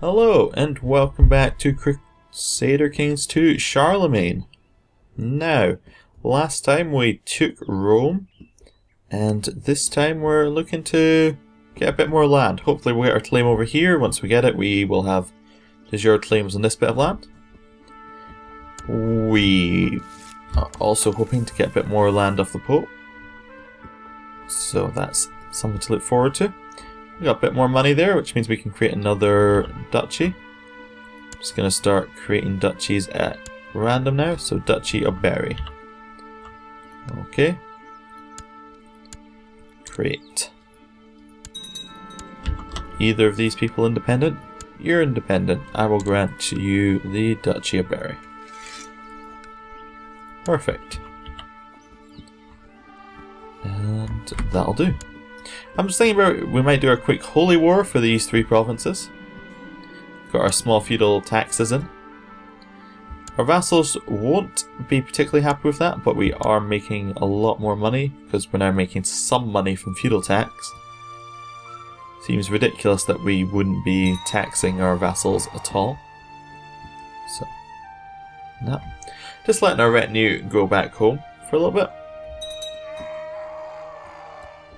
Hello and welcome back to Crusader Kings 2 Charlemagne. Now, last time we took Rome, and this time we're looking to get a bit more land. Hopefully we'll get our claim over here. Once we get it, we will have de jure claims on this bit of land. We are also hoping to get a bit more land off the Pope, so that's something to look forward to. We got a bit more money there, which means we can create another duchy. Just going to start creating duchies at random now. So Duchy of Berry. Okay. Create. Either of these people independent? You're independent. I will grant you the Duchy of Berry. Perfect. And that'll do. I'm just thinking about we might do a quick holy war for these three provinces. Got our small feudal taxes in. Our vassals won't be particularly happy with that, but we are making a lot more money because we're now making some money from feudal tax. Seems ridiculous that we wouldn't be taxing our vassals at all. So, no. Just letting our retinue go back home for a little bit,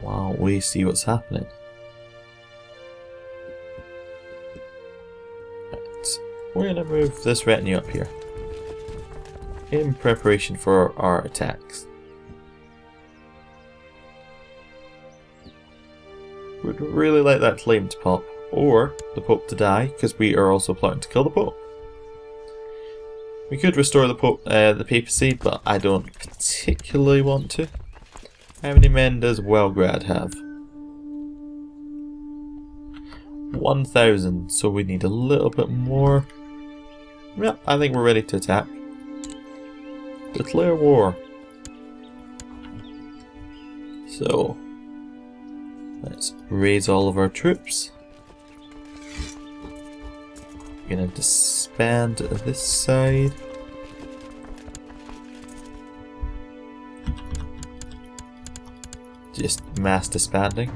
while we see what's happening. Right. We're going to move this retinue up here in preparation for our attacks. Would really like that claim to pop, or the Pope to die, because we are also plotting to kill the Pope. We could restore the Pope, the papacy, but I don't particularly want to. How many men does Welgrad have? 1,000, so we need a little bit more. Yeah, I think we're ready to attack. Declare war. So, let's raise all of our troops. We're gonna disband this side. Just mass disbanding.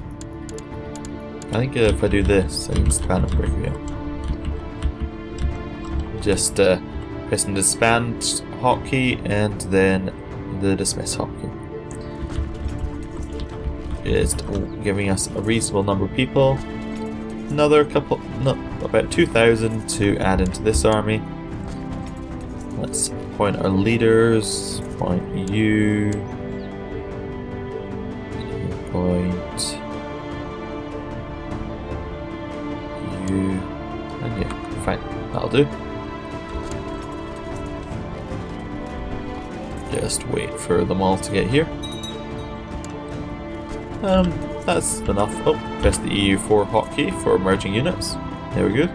I think if I do this, I can disband them quick again. Just pressing the disband hotkey and then the dismiss hotkey. Just giving us a reasonable number of people. Another couple, no, about 2,000 to add into this army. Let's appoint our leaders. Appoint you. Point you, and yeah, fine, that'll do. Just wait for them all to get here. That's enough. Oh, press the EU4 hotkey for merging units. There we go.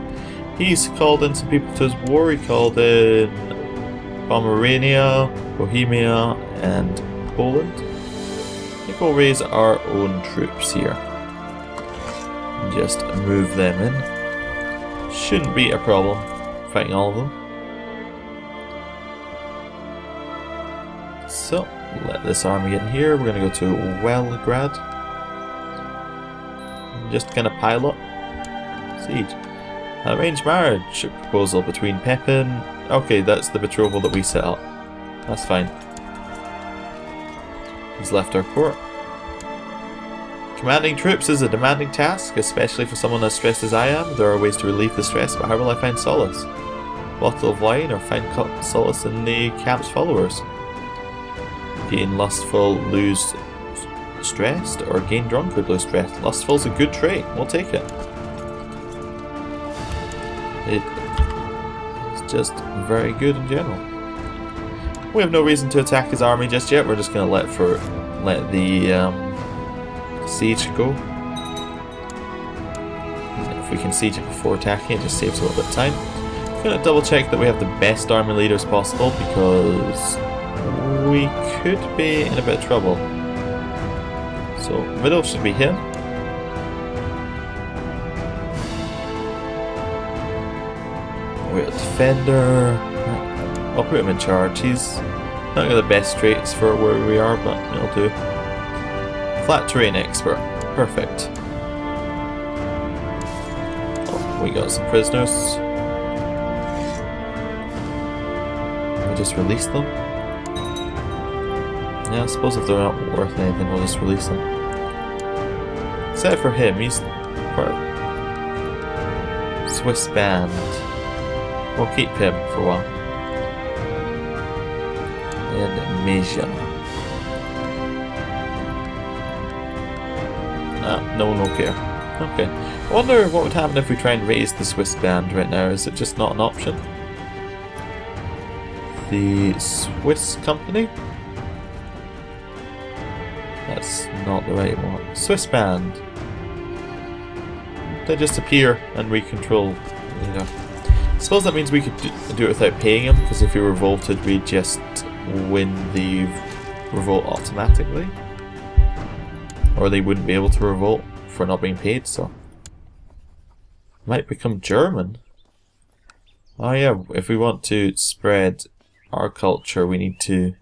He's called in some people to his war. He called in Pomerania, Bohemia, and Poland. I think we'll raise our own troops here. Just move them in. Shouldn't be a problem fighting all of them. So, let this army get in here. We're going to go to Welgrad. Just going to pile up. Siege. Arranged marriage proposal between Pepin. Okay, that's the betrothal that we set up. That's fine. He's left our court. Commanding troops is a demanding task, especially for someone as stressed as I am. There are ways to relieve the stress, but how will I find solace? Bottle of wine, or find solace in the camp's followers? Gain lustful, lose stressed, or gain drunkard, lose stressed? Lustful's a good trait. We'll take it. It's just very good in general. We have no reason to attack his army just yet. We're just going to let the siege go. And if we can siege it before attacking, it just saves a little bit of time. I'm going to double check that we have the best army leaders possible, because we could be in a bit of trouble. So middle should be him. We're a defender. I'll put him in charge. He's not got the best traits for where we are, but it'll do. Flat terrain expert. Perfect. We got some prisoners. We just release them. Yeah, I suppose if they're not worth anything, we'll just release them. Except for him, he's part of Swiss band. We'll keep him for a while. And Meja. No one will care. Okay. I wonder what would happen if we try and raise the Swiss band right now. Is it just not an option? The Swiss company? That's not the right one. Swiss band. They just appear and we control. You know. I suppose that means we could do it without paying them, because if we revolted, we'd just win the revolt automatically. Or they wouldn't be able to revolt for not being paid, so. Might become German. Oh yeah, if we want to spread our culture, we need to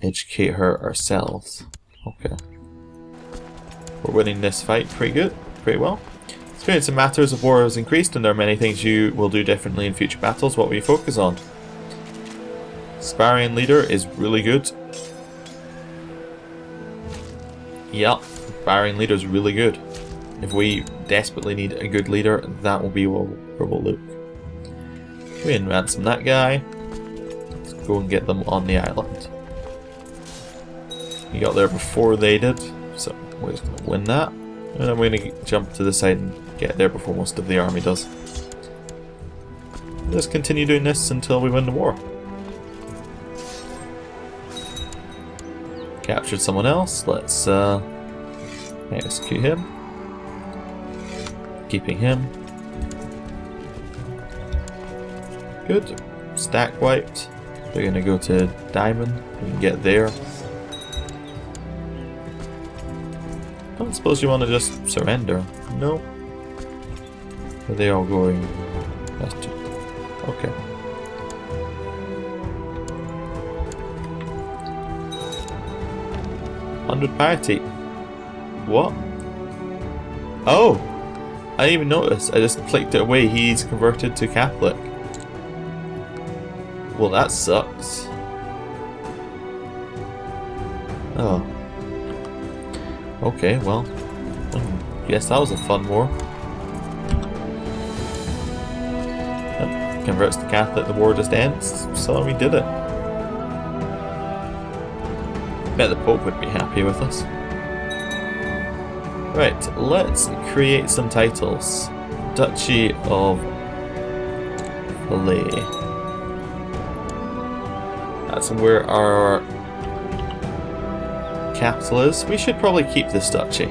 educate her ourselves. Okay. We're winning this fight pretty well. Experience in matters of war has increased, and there are many things you will do differently in future battles. What will you focus on? Sparring leader is really good. Yeah, sparring leader is really good. If we desperately need a good leader, that will be where we'll look. We can ransom that guy. Let's go and get them on the island. We got there before they did, so we're just going to win that. And then we're going to jump to the side and get there before most of the army does. Let's continue doing this until we win the war. Captured someone else. Let's execute him. Keeping him. Good. Stack wiped. They're going to go to Diamond. We can get there. I don't suppose you want to just surrender. No. Are they all going? That's just, okay. $100 piety. What? Oh! I didn't even notice. I just clicked it away. He's converted to Catholic. Well, that sucks. Oh. Okay, well. Guess that was a fun war. Converts to Catholic, the war just ends. So we did it. Bet the Pope would be happy with us. Right, let's create some titles. Duchy of Valais. That's where our capital is. We should probably keep this duchy.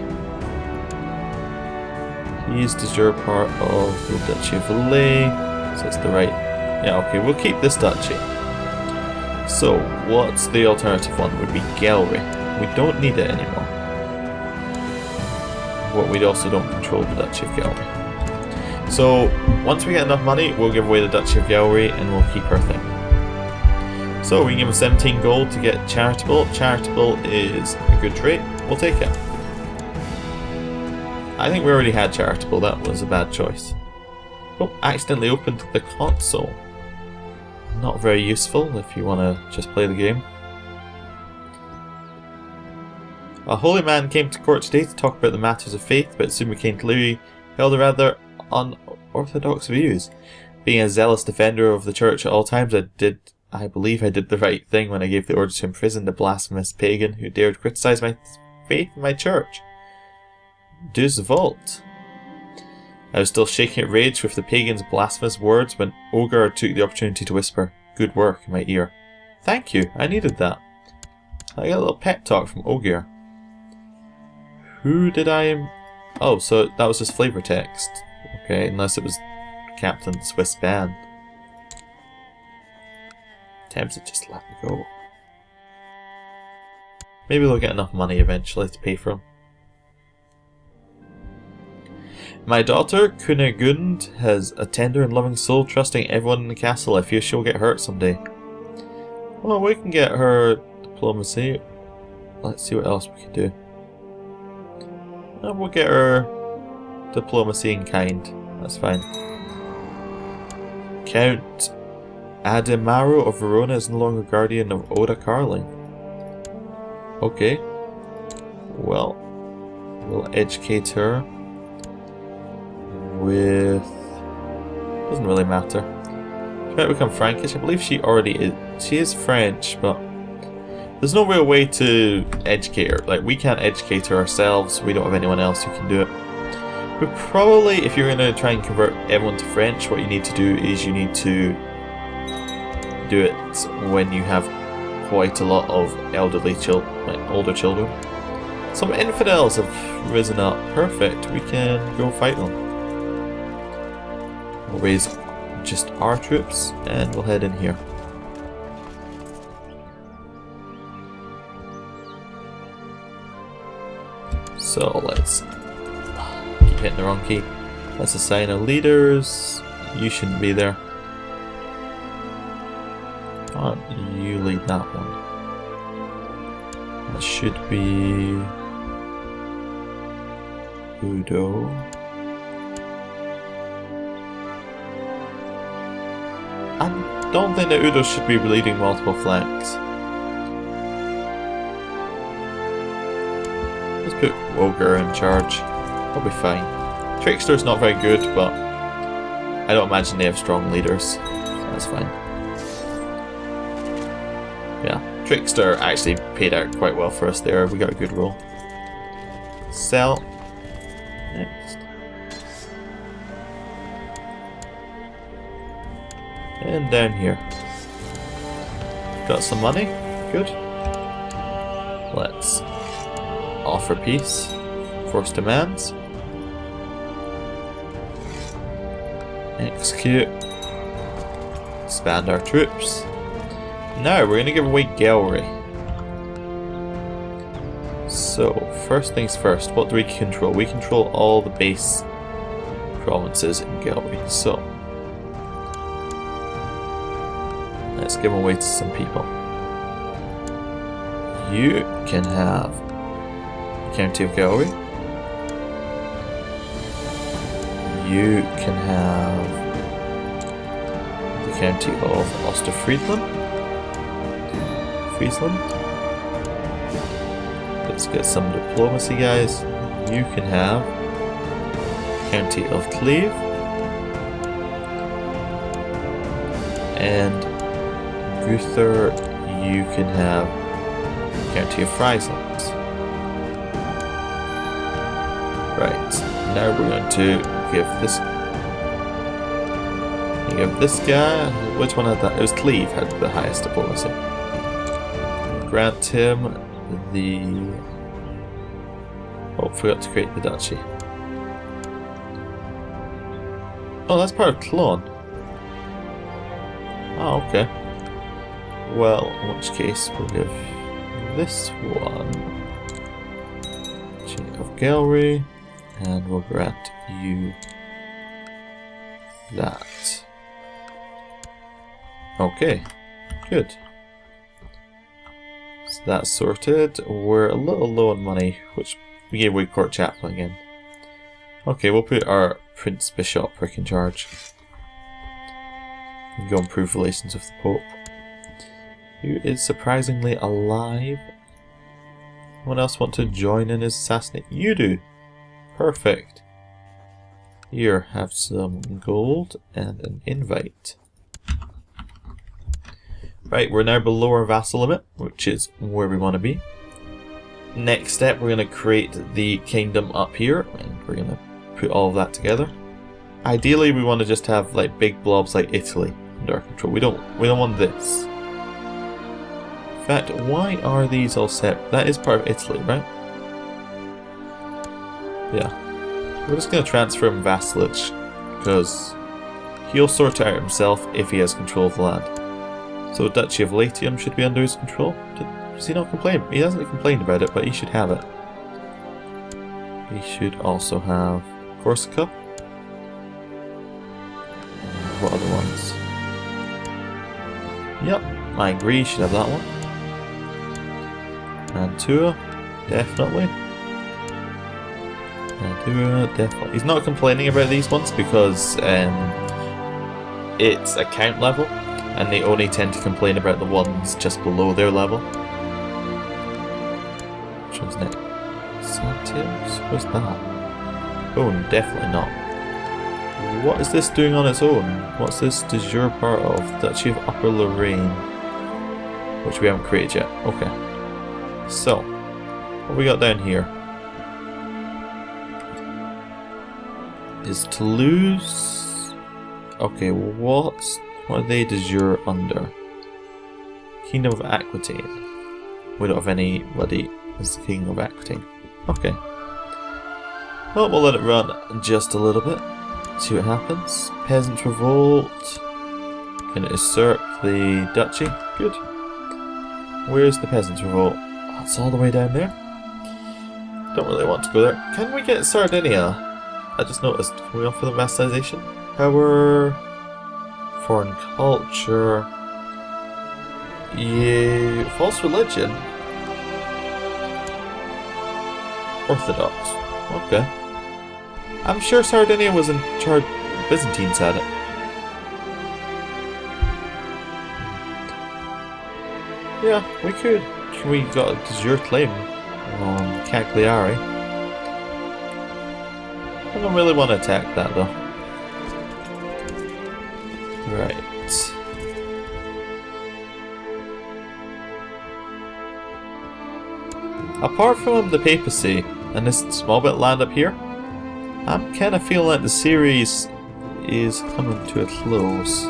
He's de jure part of the Duchy of Valais. So it's the right. Yeah, okay, we'll keep this duchy. So, what's the alternative one? Would be Galway. We don't need it anymore. But we also don't control the Duchy of Galway. So, once we get enough money, we'll give away the Duchy of Galway and we'll keep our thing. So, we can give him 17 gold to get Charitable. Charitable is a good trait. We'll take it. I think we already had Charitable. That was a bad choice. Oh, accidentally opened the console. Not very useful if you want to just play the game. A holy man came to court today to talk about the matters of faith, but soon became Louis held a rather unorthodox views. Being a zealous defender of the church at all times, I believe I did the right thing when I gave the order to imprison the blasphemous pagan who dared criticize my faith and my church. Deux Vault. I was still shaking at rage with the pagan's blasphemous words when Ogre took the opportunity to whisper, "Good work," in my ear. Thank you, I needed that. I got a little pep talk from Ogre. Who did I... Oh, so that was just flavor text. Okay, unless it was Captain Swiss Band. Tempted just let me go. Maybe they'll get enough money eventually to pay for them. My daughter, Kunigund, has a tender and loving soul, trusting everyone in the castle. I fear she'll get hurt someday. Well, we can get her diplomacy. Let's see what else we can do. And we'll get her diplomacy in kind. That's fine. Count Ademaro of Verona is no longer guardian of Oda Carling. Okay. Well, we'll educate her with... doesn't really matter. She might become Frankish. I believe she already is. She is French, but there's no real way to educate her. Like, we can't educate her ourselves. We don't have anyone else who can do it. But probably, if you're going to try and convert everyone to French, what you need to do is you need to do it when you have quite a lot of elderly older children. Some infidels have risen up. Perfect. We can go fight them. We'll raise just our troops and we'll head in here. So let's keep hitting the wrong key. Let's assign our leaders. You shouldn't be there. Why don't you lead that one? That should be Udo. I don't think that Udo should be leading multiple flanks. Let's put Ogre in charge. That'll be fine. Trickster's not very good, but I don't imagine they have strong leaders, so that's fine. Yeah, Trickster actually paid out quite well for us there. We got a good roll. Sell. Next. And down here. Got some money. Good. Let's offer peace. Force demands. Execute. Expand our troops. Now we're going to give away Gallery. So, first things first, what do we control? We control all the base provinces in Gallery. So, let's give them away to some people. You can have the County of Gallery. You can have the County of Osterfriesland. Let's get some diplomacy, guys. You can have County of Cleve. And Gunther, you can have County of Friesland. Right, now we're going to give this guy, which one had that? It was Cleve had the highest diplomacy. Grant him the... oh, forgot to create the duchy. Oh, that's part of Clone. Oh, okay. Well, in which case we'll give this one Chain of Gallery, and we'll grant you that. Okay, good. So that's sorted. We're a little low on money, which we gave away Court Chaplain again. Okay, we'll put our Prince Bishopric in charge. And go improve relations with the Pope. Who is surprisingly alive. Anyone else want to join in his assassinate? You do! Perfect. Here, have some gold and an invite. Right, we're now below our vassal limit, which is where we want to be. Next step, we're going to create the kingdom up here, and we're going to put all of that together. Ideally, we want to just have like big blobs like Italy under our control. We don't want this. In fact, why are these all separate? That is part of Italy, right? Yeah. We're just going to transfer him vassalage, because he'll sort it out himself if he has control of the land. So Duchy of Latium should be under his control. Does he not complain? He hasn't complained about it, but he should have it. He should also have Corsica. And what other ones? Yep, I agree, he should have that one. Mantua, definitely. And Definitely. He's not complaining about these ones because it's account level, and they only tend to complain about the ones just below their level. Which one's next? Sandtails? What's that? Oh, definitely not. What is this doing on its own? What's this de jure part of? Duchy of Upper Lorraine. Which we haven't created yet. Okay. So, what we got down here? Is Toulouse... Okay, what are they de jure under? Kingdom of Aquitaine. We don't have anybody as the King of Aquitaine. Okay. Well, we'll let it run just a little bit. See what happens. Peasants revolt. Can usurp the duchy. Good. Where's the peasants revolt? Oh, it's all the way down there. Don't really want to go there. Can we get Sardinia? I just noticed. Can we offer them vassalization? Power. Foreign culture. Yeah. False religion. Orthodox. Okay. I'm sure Sardinia was in charge. Byzantines had it. Yeah, we could. We got a de jure claim on Cagliari. I don't really want to attack that though. Right. Apart from the papacy and this small bit of land up here, I'm kind of feeling like the series is coming to a close.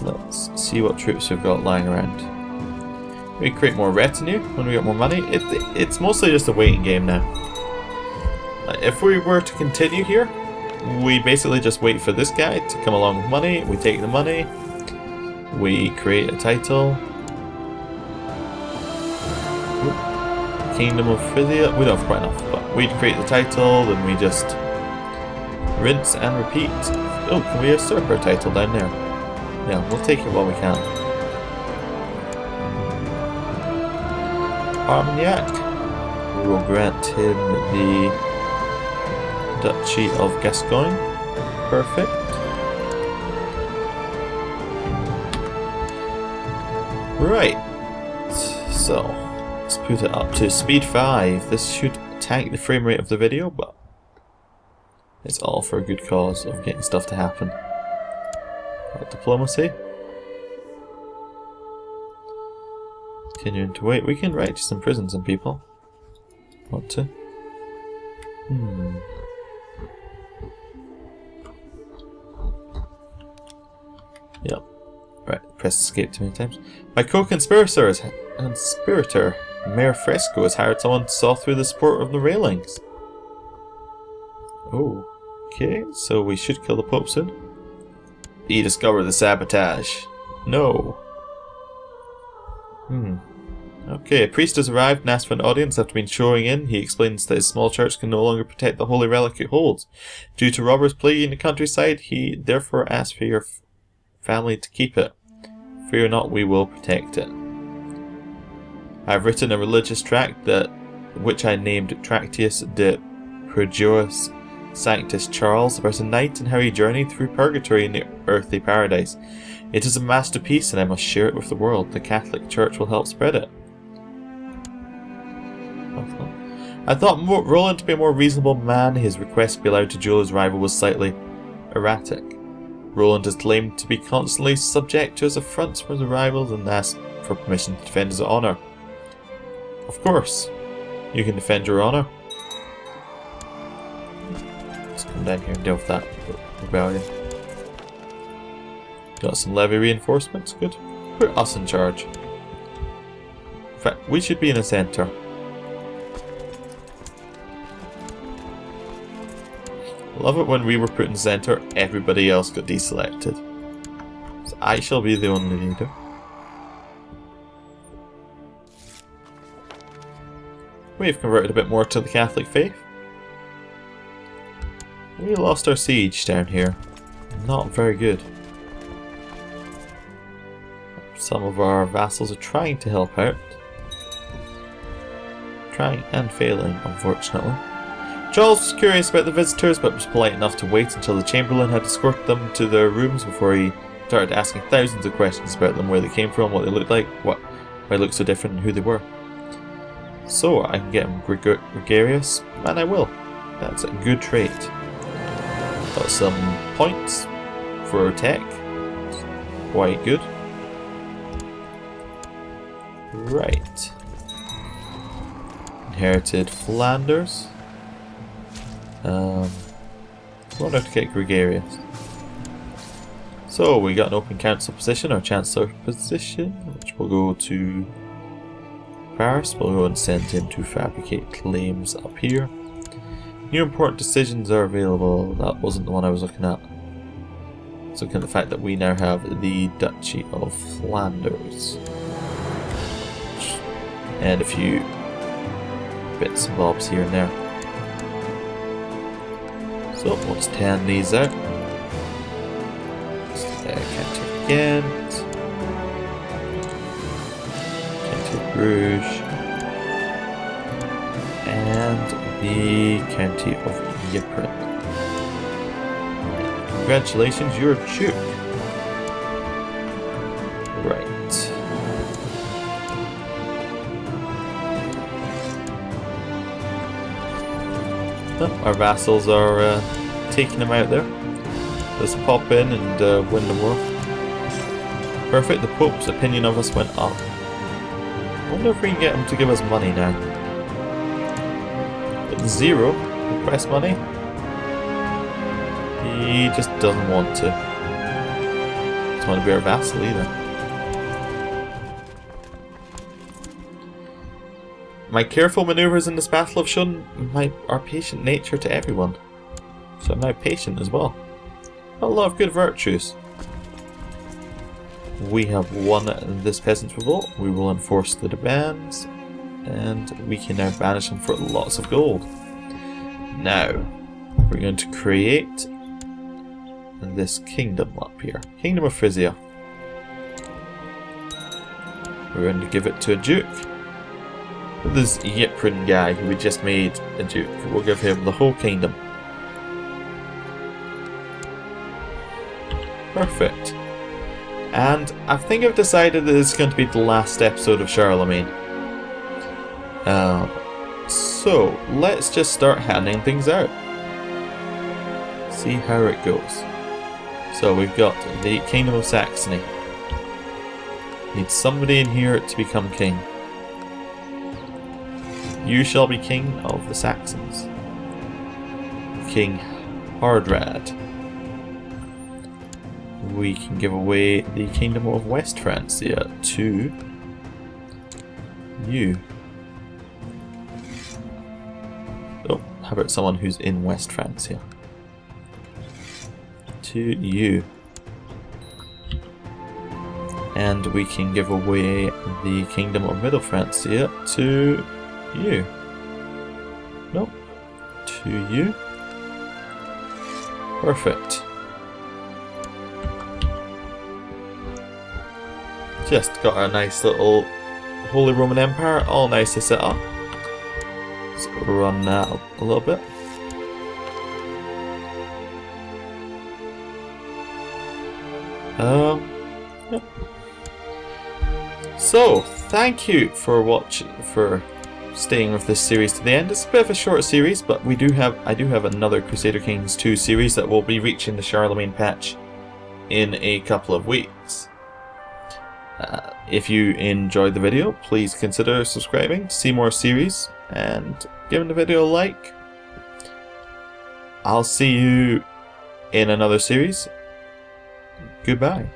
Let's see what troops we've got lying around. We create more retinue when we get more money. It's mostly just a waiting game now. If we were to continue here, we basically just wait for this guy to come along with money. We take the money. We create a title. Kingdom of Phrygia. We don't have quite enough, but we'd create the title, then we just rinse and repeat. Oh, can we usurp our title down there? Yeah, we'll take it while we can. Armagnac. We will grant him the Duchy of Gascogne. Perfect. Right. So, let's put it up to speed 5. This should tank the frame rate of the video, but it's all for a good cause of getting stuff to happen. Diplomacy. Continuing to wait. We can just imprison some people. Want to? Yep. Right. Press escape too many times. My co-conspirator, Mayor Fresco, has hired someone to saw through the support of the railings. Oh. Okay. So we should kill the Pope soon. He discovered the sabotage. No. Okay, a priest has arrived and asked for an audience after being showing in. He explains that his small church can no longer protect the holy relic it holds. Due to robbers plaguing the countryside, he therefore asked for your family to keep it. Fear not, we will protect it. I have written a religious tract which I named Tractius de Perjuris Sanctus Charles, about a knight and how he journeyed through purgatory in the earthly paradise. It is a masterpiece and I must share it with the world. The Catholic Church will help spread it. I thought Roland to be a more reasonable man. His request to be allowed to duel his rival was slightly erratic. Roland is claimed to be constantly subject to his affronts from his rivals and asked for permission to defend his honour. Of course, you can defend your honour. Let's come down here and deal with that rebellion. Got some levy reinforcements, good. Put us in charge. In fact, we should be in the centre. Love it when we were put in centre, everybody else got deselected. So I shall be the only leader. We've converted a bit more to the Catholic faith. We lost our siege down here. Not very good. Some of our vassals are trying to help out. Trying and failing, unfortunately. Charles was curious about the visitors, but was polite enough to wait until the Chamberlain had escorted them to their rooms before he started asking thousands of questions about them, where they came from, what they looked like, why they looked so different, and who they were. So I can get him gregarious, and I will. That's a good trait. Got some points for tech. Quite good. Right. Inherited Flanders. Wonder to get gregarious. So we got an open council position, or chancellor position, which will go to Paris. We'll go and send him to fabricate claims up here. New important decisions are available. That wasn't the one I was looking at. I was looking at the fact that we now have the Duchy of Flanders. And a few bits and bobs here and there. So let's tan these out. County of Ghent. County of Bruges. And the County of Ypres. Congratulations, you're a Duke. Right. Oh, our vassals are taking them out there. Let's pop in and win the war. Perfect, the Pope's opinion of us went up. I wonder if we can get him to give us money now. But 0, request money. He just doesn't want to. Doesn't want to be our vassal either. My careful maneuvers in this battle have shown our patient nature to everyone. So I'm now patient as well. A lot of good virtues. We have won this peasant's revolt. We will enforce the demands. And we can now banish them for lots of gold. Now, we're going to create this kingdom up here. Kingdom of Frisia. We're going to give it to a duke. This Ypres guy who we just made a duke. We'll give him the whole kingdom. Perfect. And I think I've decided that this is going to be the last episode of Charlemagne. So, let's just start handing things out. See how it goes. So we've got the Kingdom of Saxony. Need somebody in here to become king. You shall be king of the Saxons. King Hardrad. We can give away the Kingdom of West Francia to you. Oh, how about someone who's in West Francia? To you. And we can give away the Kingdom of Middle Francia to you. Nope. To you. Perfect. Just got a nice little Holy Roman Empire, all nicely set up. Let's run that up a little bit. Yeah. So, thank you for staying with this series to the end. It's a bit of a short series, but I do have another Crusader Kings 2 series that will be reaching the Charlemagne patch in a couple of weeks. If you enjoyed the video, please consider subscribing to see more series and giving the video a like. I'll see you in another series. Goodbye.